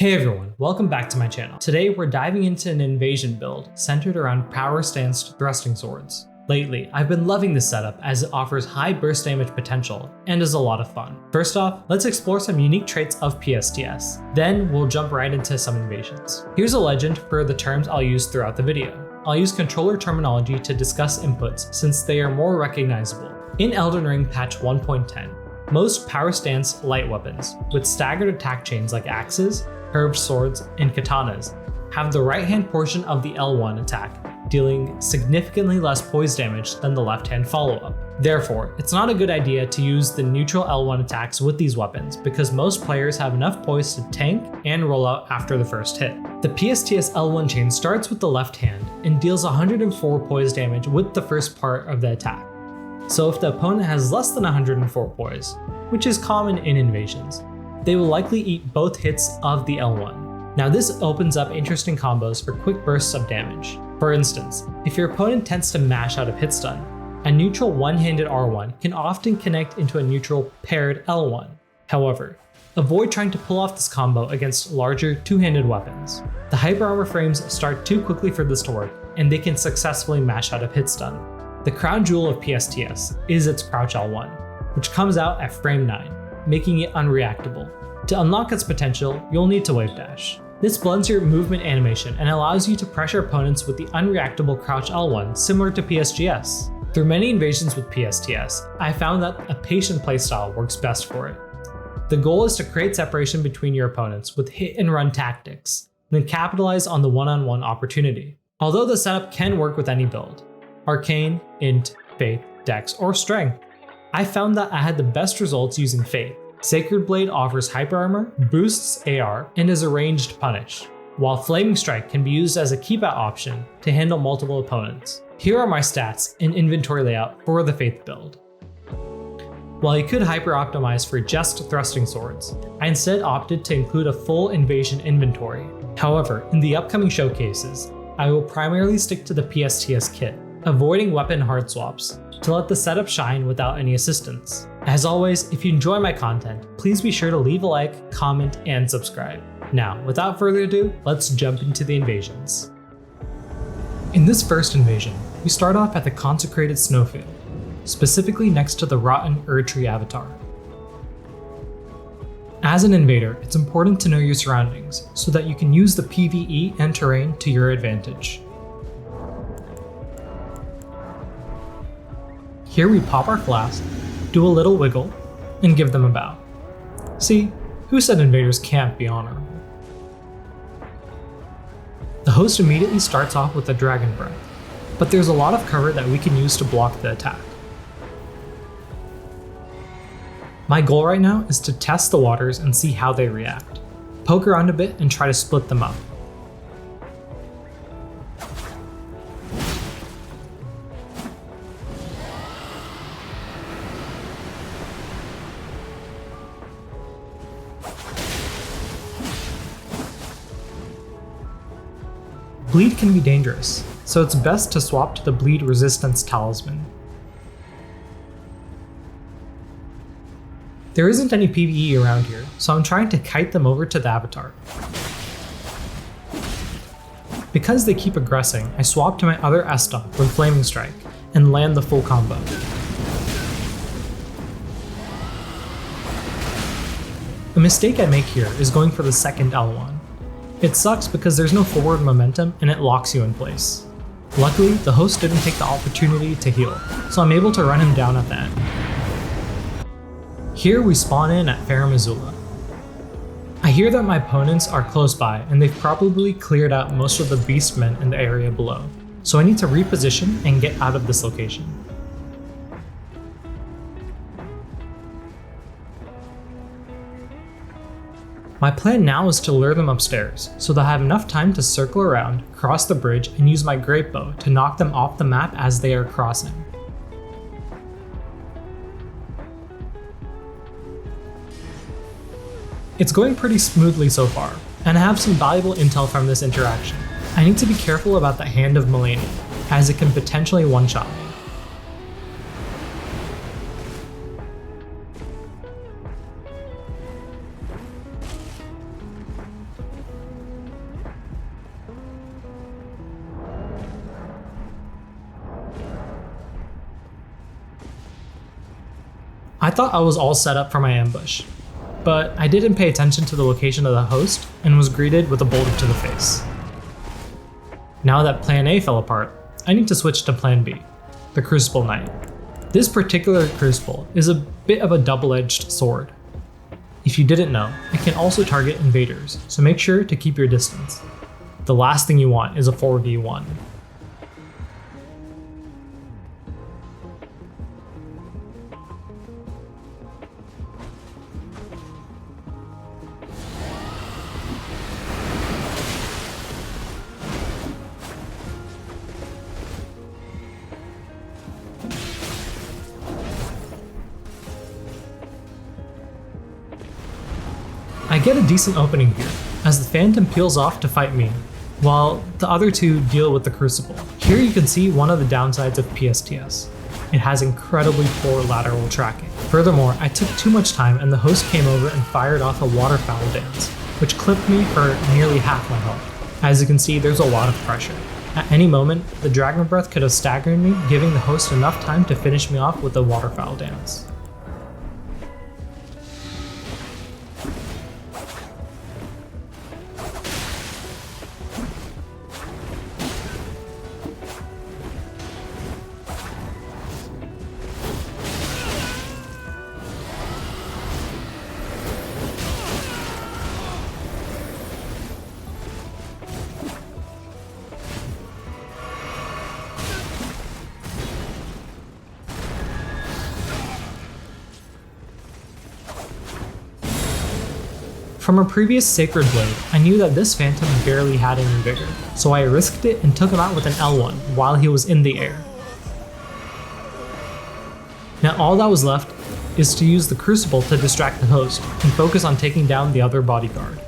Hey everyone, welcome back to my channel. Today we're diving into an invasion build centered around power-stanced thrusting swords. Lately, I've been loving this setup as it offers high burst damage potential and is a lot of fun. First off, let's explore some unique traits of PSTS. Then we'll jump right into some invasions. Here's a legend for the terms I'll use throughout the video. I'll use controller terminology to discuss inputs since they are more recognizable. In Elden Ring patch 1.10, most power stance light weapons with staggered attack chains like axes, curved swords, and katanas have the right-hand portion of the L1 attack, dealing significantly less poise damage than the left-hand follow-up. Therefore, it's not a good idea to use the neutral L1 attacks with these weapons because most players have enough poise to tank and roll out after the first hit. The PSTS L1 chain starts with the left hand and deals 104 poise damage with the first part of the attack. So if the opponent has less than 104 poise, which is common in invasions, they will likely eat both hits of the L1. Now this opens up interesting combos for quick bursts of damage. For instance, if your opponent tends to mash out of hit stun, a neutral one-handed R1 can often connect into a neutral paired L1. However, avoid trying to pull off this combo against larger two-handed weapons. The hyper armor frames start too quickly for this to work, and they can successfully mash out of hit stun. The crown jewel of PSTS is its crouch L1, which comes out at frame 9. Making it unreactable. To unlock its potential, you'll need to wave dash. This blends your movement animation and allows you to pressure opponents with the unreactable crouch L1 similar to PSGS. Through many invasions with PSTS, I found that a patient playstyle works best for it. The goal is to create separation between your opponents with hit and run tactics, then capitalize on the one-on-one opportunity. Although the setup can work with any build, Arcane, Int, Faith, Dex, or Strength, I found that I had the best results using Faith. Sacred Blade offers hyper armor, boosts AR, and is a ranged punish, while Flaming Strike can be used as a keep out option to handle multiple opponents. Here are my stats and inventory layout for the Faith build. While you could hyper optimize for just thrusting swords, I instead opted to include a full invasion inventory. However, in the upcoming showcases, I will primarily stick to the PSTS kit, avoiding weapon hard swaps, to let the setup shine without any assistance. As always, if you enjoy my content, please be sure to leave a like, comment, and subscribe. Now, without further ado, let's jump into the invasions. In this first invasion, we start off at the consecrated snowfield, specifically next to the rotten Erdtree avatar. As an invader, it's important to know your surroundings so that you can use the PvE and terrain to your advantage. Here we pop our flask, do a little wiggle, and give them a bow. See, who said invaders can't be honorable? The host immediately starts off with a Dragon Breath, but there's a lot of cover that we can use to block the attack. My goal right now is to test the waters and see how they react. Poke around a bit and try to split them up. Bleed can be dangerous, so it's best to swap to the bleed resistance talisman. There isn't any PvE around here, so I'm trying to kite them over to the avatar. Because they keep aggressing, I swap to my other S-Stock with Flaming Strike and land the full combo. A mistake I make here is going for the second L1. It sucks because there's no forward momentum and it locks you in place. Luckily, the host didn't take the opportunity to heal, so I'm able to run him down at the end. Here we spawn in at Farum Azula. I hear that my opponents are close by and they've probably cleared out most of the beastmen in the area below, so I need to reposition and get out of this location. My plan now is to lure them upstairs, so they'll have enough time to circle around, cross the bridge, and use my great bow to knock them off the map as they are crossing. It's going pretty smoothly so far, and I have some valuable intel from this interaction. I need to be careful about the Hand of Mugen, as it can potentially one-shot me. thought I was all set up for my ambush, but I didn't pay attention to the location of the host and was greeted with a boulder to the face. Now that plan A fell apart, I need to switch to plan B, the Crucible Knight. This particular Crucible is a bit of a double-edged sword. If you didn't know, it can also target invaders, so make sure to keep your distance. The last thing you want is a 4v1. I get a decent opening here, as the Phantom peels off to fight me, while the other two deal with the Crucible. Here you can see one of the downsides of PSTS. It has incredibly poor lateral tracking. Furthermore, I took too much time and the host came over and fired off a waterfowl dance, which clipped me for nearly half my health. As you can see, there's a lot of pressure. At any moment, the Dragon Breath could have staggered me, giving the host enough time to finish me off with the waterfowl dance. From a previous Sacred Blade, I knew that this Phantom barely had any vigor, so I risked it and took him out with an L1 while he was in the air. Now all that was left is to use the Crucible to distract the host and focus on taking down the other bodyguard.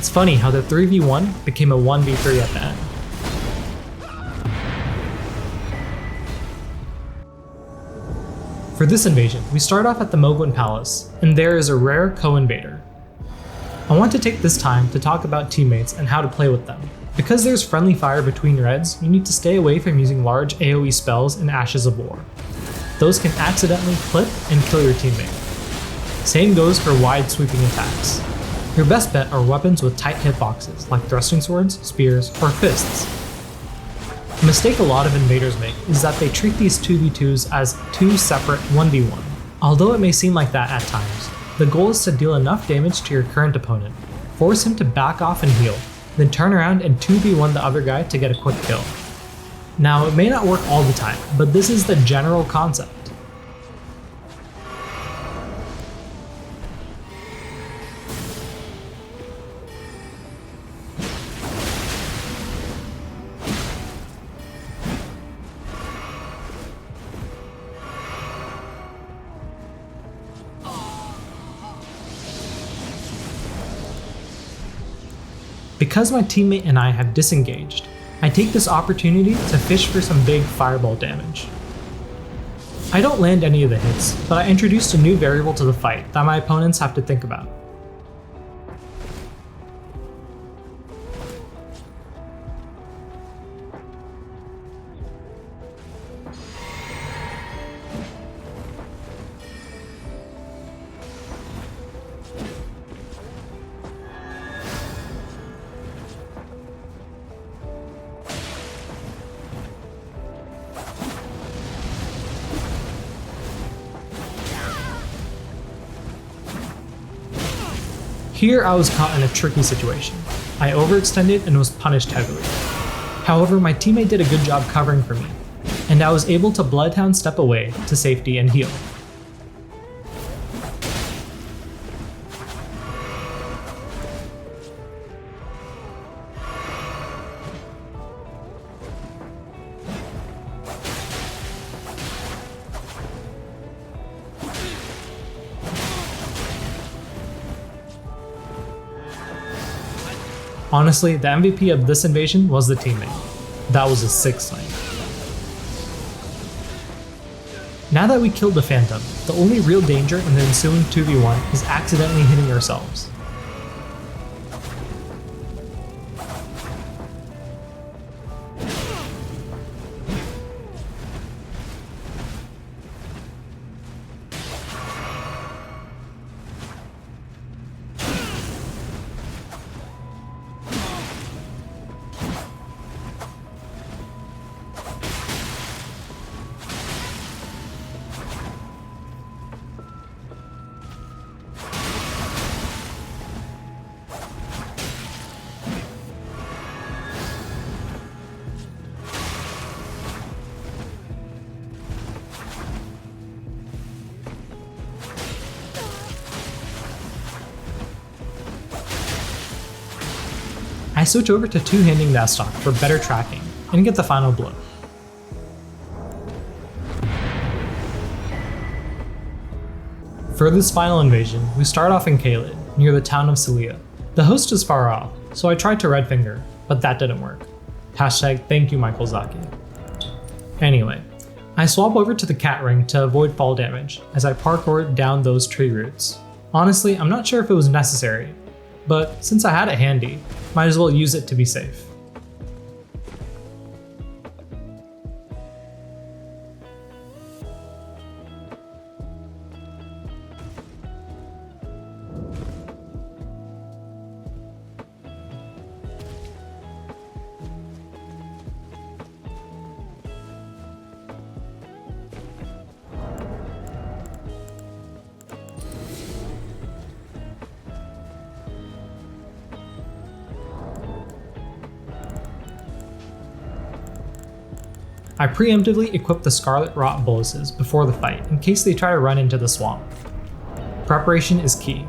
It's funny how the 3v1 became a 1v3 at the end. For this invasion, we start off at the Mugen Palace, and there is a rare co-invader. I want to take this time to talk about teammates and how to play with them. Because there's friendly fire between reds, you need to stay away from using large AoE spells in Ashes of War. Those can accidentally clip and kill your teammate. Same goes for wide sweeping attacks. Your best bet are weapons with tight hitboxes like thrusting swords, spears, or fists. A mistake a lot of invaders make is that they treat these 2v2s as two separate 1v1. Although it may seem like that at times, the goal is to deal enough damage to your current opponent, force him to back off and heal, then turn around and 2v1 the other guy to get a quick kill. Now, it may not work all the time, but this is the general concept. Because my teammate and I have disengaged, I take this opportunity to fish for some big fireball damage. I don't land any of the hits, but I introduced a new variable to the fight that my opponents have to think about. Here I was caught in a tricky situation. I overextended and was punished heavily. However, my teammate did a good job covering for me, and I was able to Bloodhound step away to safety and heal. Honestly, the MVP of this invasion was the teammate. That was a sick snipe. Now that we killed the Phantom, the only real danger in the ensuing 2v1 is accidentally hitting ourselves. I switch over to two-handing Deathstalk for better tracking and get the final blow. For this final invasion, we start off in Caelid, near the town of Celia. The host is far off, so I tried to red finger, but that didn't work. Hashtag thank you Michael Zaki. Anyway, I swap over to the cat ring to avoid fall damage as I parkour down those tree roots. Honestly, I'm not sure if it was necessary, but since I had it handy, might as well use it to be safe. I preemptively equip the Scarlet Rot boluses before the fight in case they try to run into the swamp. Preparation is key.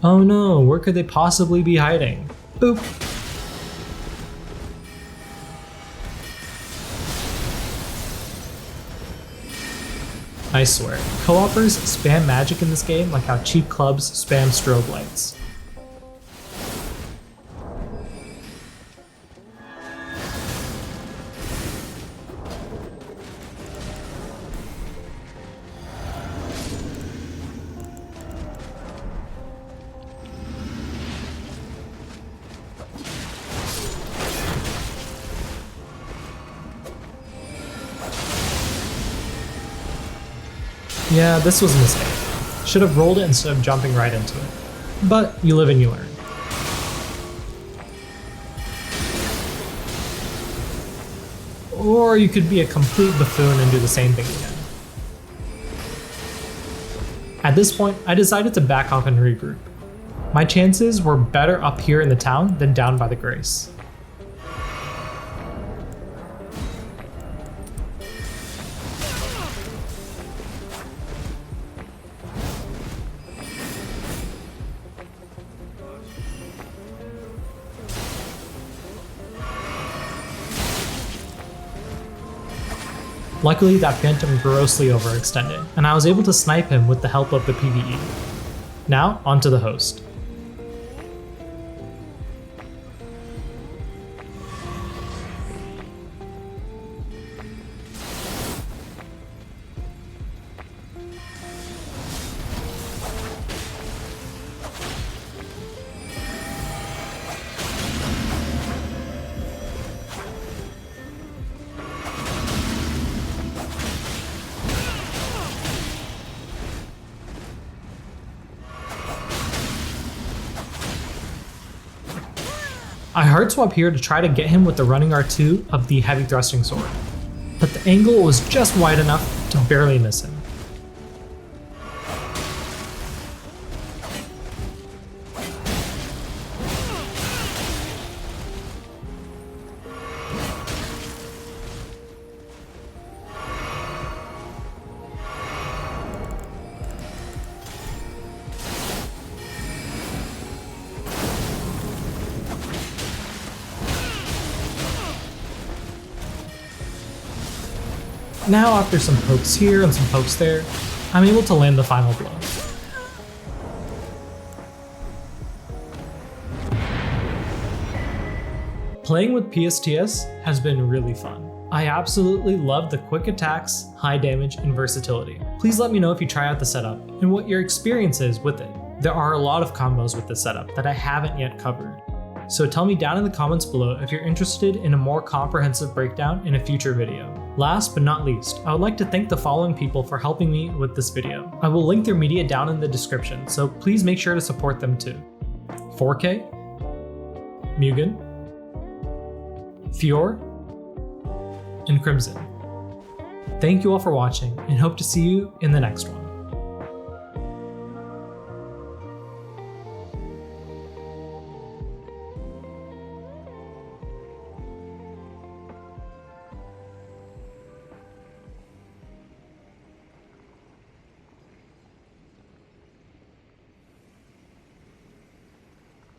Oh no, where could they possibly be hiding? Boop! I swear, co-opers spam magic in this game like how cheap clubs spam strobe lights. Yeah, this was a mistake. Should have rolled it instead of jumping right into it. But you live and you learn. Or you could be a complete buffoon and do the same thing again. At this point, I decided to back off and regroup. My chances were better up here in the town than down by the Grace. Luckily, that Phantom grossly overextended, and I was able to snipe him with the help of the PvE. Now, onto the host. I hard swap here to try to get him with the running R2 of the heavy thrusting sword, but the angle was just wide enough to barely miss him. Now after some pokes here and some pokes there, I'm able to land the final blow. Playing with PSTS has been really fun. I absolutely love the quick attacks, high damage, and versatility. Please let me know if you try out the setup and what your experience is with it. There are a lot of combos with this setup that I haven't yet covered. So tell me down in the comments below if you're interested in a more comprehensive breakdown in a future video. Last but not least, I would like to thank the following people for helping me with this video. I will link their media down in the description, so please make sure to support them too. 4K, Mugen, Fior, and Crimson. Thank you all for watching and hope to see you in the next one.